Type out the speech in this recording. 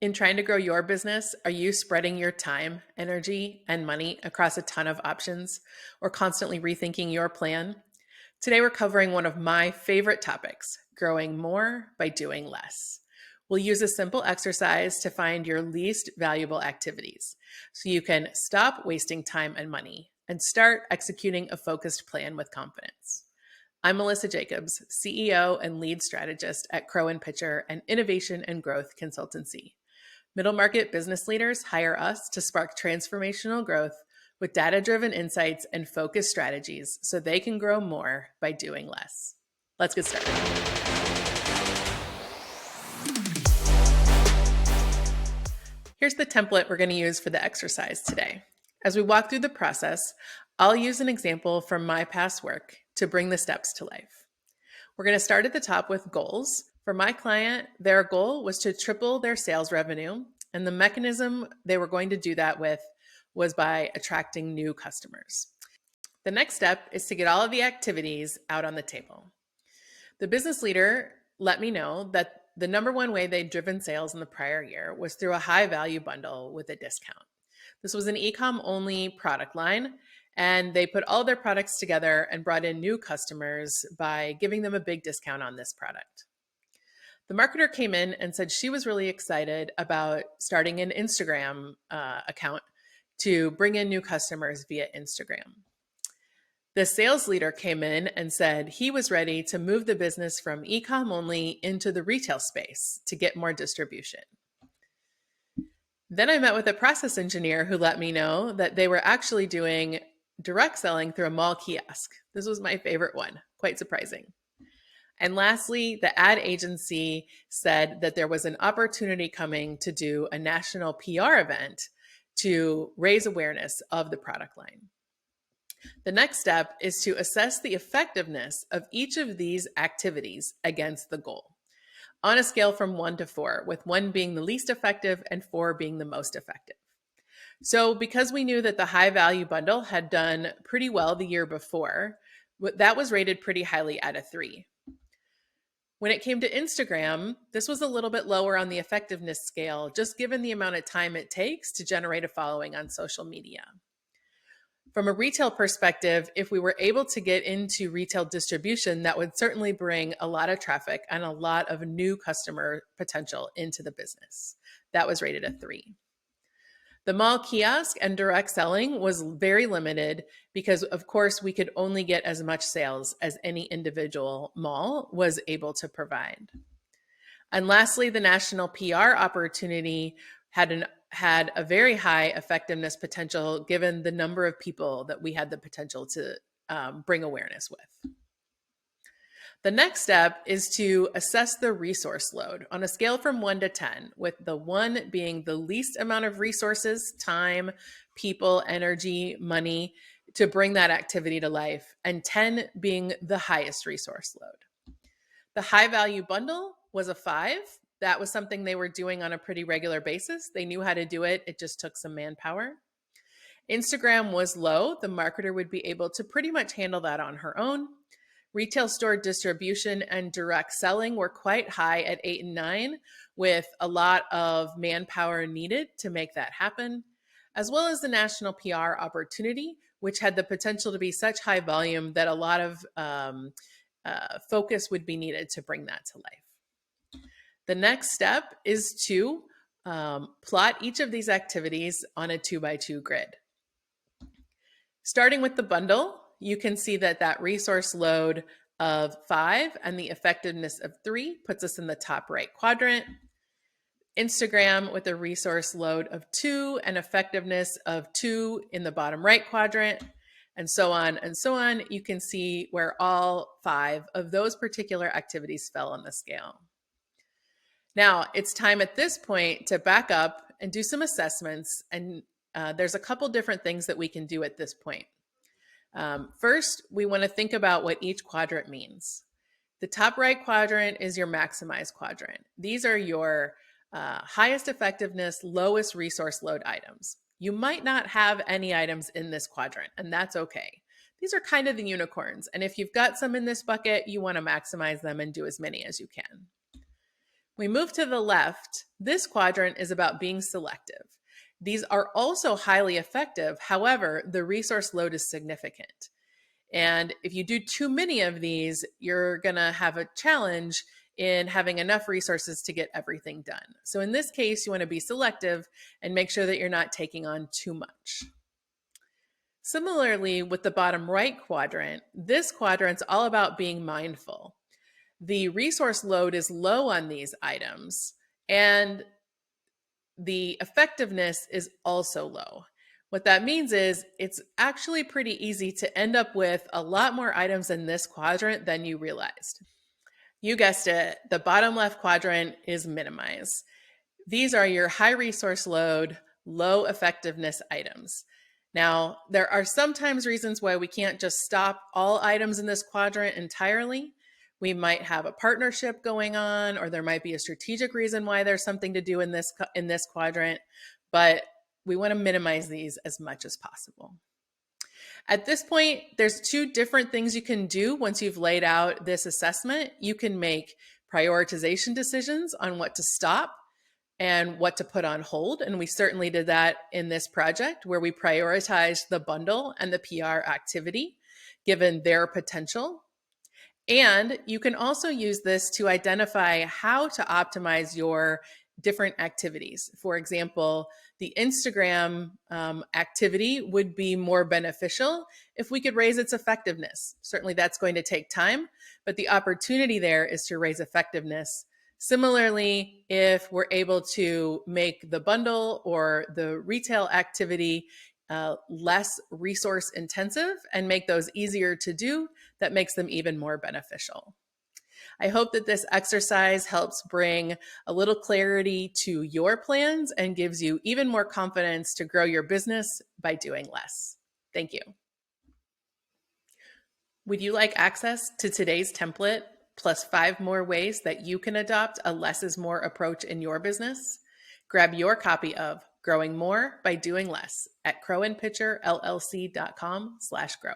In trying to grow your business, are you spreading your time, energy, and money across a ton of options or constantly rethinking your plan? Today, we're covering one of my favorite topics, growing more by doing less. We'll use a simple exercise to find your least valuable activities so you can stop wasting time and money and start executing a focused plan with confidence. I'm Melissa Jacobs, CEO and lead strategist at Crow and Pitcher, an innovation and growth consultancy. Middle market business leaders hire us to spark transformational growth with data-driven insights and focused strategies so they can grow more by doing less. Let's get started. Here's the template we're going to use for the exercise today. As we walk through the process, I'll use an example from my past work to bring the steps to life. We're going to start at the top with goals. For my client, their goal was to triple their sales revenue, and the mechanism they were going to do that with was by attracting new customers. The next step is to get all of the activities out on the table. The business leader let me know that the number one way they'd driven sales in the prior year was through a high value bundle with a discount. This was an e-com only product line, and they put all their products together and brought in new customers by giving them a big discount on this product. The marketer came in and said she was really excited about starting an Instagram account to bring in new customers via Instagram. The sales leader came in and said he was ready to move the business from e-com only into the retail space to get more distribution. Then I met with a process engineer who let me know that they were actually doing direct selling through a mall kiosk. This was my favorite one, quite surprising. And lastly, the ad agency said that there was an opportunity coming to do a national PR event to raise awareness of the product line. The next step is to assess the effectiveness of each of these activities against the goal on a scale from 1 to 4, with 1 being the least effective and 4 being the most effective. So because we knew that the high value bundle had done pretty well the year before, that was rated pretty highly at a 3. When it came to Instagram, this was a little bit lower on the effectiveness scale, just given the amount of time it takes to generate a following on social media. From a retail perspective, if we were able to get into retail distribution, that would certainly bring a lot of traffic and a lot of new customer potential into the business. That was rated a 3. The mall kiosk and direct selling was very limited because, of course, we could only get as much sales as any individual mall was able to provide. And lastly, the national PR opportunity had a very high effectiveness potential given the number of people that we had the potential to bring awareness with. The next step is to assess the resource load on a scale from 1 to 10, with the 1 being the least amount of resources, time, people, energy, money to bring that activity to life, and 10 being the highest resource load. The high value bundle was a 5. That was something they were doing on a pretty regular basis. They knew how to do it. It just took some manpower. Instagram was low. The marketer would be able to pretty much handle that on her own. Retail store distribution and direct selling were quite high at 8 and 9, with a lot of manpower needed to make that happen, as well as the national PR opportunity, which had the potential to be such high volume that a lot of focus would be needed to bring that to life. The next step is to plot each of these activities on a 2x2 grid. Starting with the bundle, you can see that resource load of 5 and the effectiveness of 3 puts us in the top right quadrant. Instagram with a resource load of 2 and effectiveness of 2 in the bottom right quadrant, and so on and so on. You can see where all 5 of those particular activities fell on the scale. Now, it's time at this point to back up and do some assessments, and there's a couple different things that we can do at this point. First, we want to think about what each quadrant means. The top right quadrant is your maximize quadrant. These are your highest effectiveness, lowest resource load items. You might not have any items in this quadrant, and that's okay. These are kind of the unicorns, and if you've got some in this bucket, you want to maximize them and do as many as you can. We move to the left. This quadrant is about being selective. These are also highly effective. However, the resource load is significant. And if you do too many of these, you're going to have a challenge in having enough resources to get everything done. So in this case, you want to be selective and make sure that you're not taking on too much. Similarly, with the bottom right quadrant, this quadrant's all about being mindful. The resource load is low on these items, and the effectiveness is also low. What that means is it's actually pretty easy to end up with a lot more items in this quadrant than you realized. You guessed it, the bottom left quadrant is minimize. These are your high resource load, low effectiveness items. Now, there are sometimes reasons why we can't just stop all items in this quadrant entirely. We might have a partnership going on, or there might be a strategic reason why there's something to do in this quadrant, but we want to minimize these as much as possible. At this point, there's two different things you can do once you've laid out this assessment. You can make prioritization decisions on what to stop and what to put on hold. And we certainly did that in this project where we prioritized the bundle and the PR activity, given their potential. And you can also use this to identify how to optimize your different activities. For example, the Instagram activity would be more beneficial if we could raise its effectiveness. Certainly that's going to take time, but the opportunity there is to raise effectiveness. Similarly, if we're able to make the bundle or the retail activity less resource intensive and make those easier to do, that makes them even more beneficial. I hope that this exercise helps bring a little clarity to your plans and gives you even more confidence to grow your business by doing less. Thank you. Would you like access to today's template plus 5 more ways that you can adopt a less is more approach in your business? Grab your copy of Growing More by Doing Less at crowandpitcherllc.com/grow.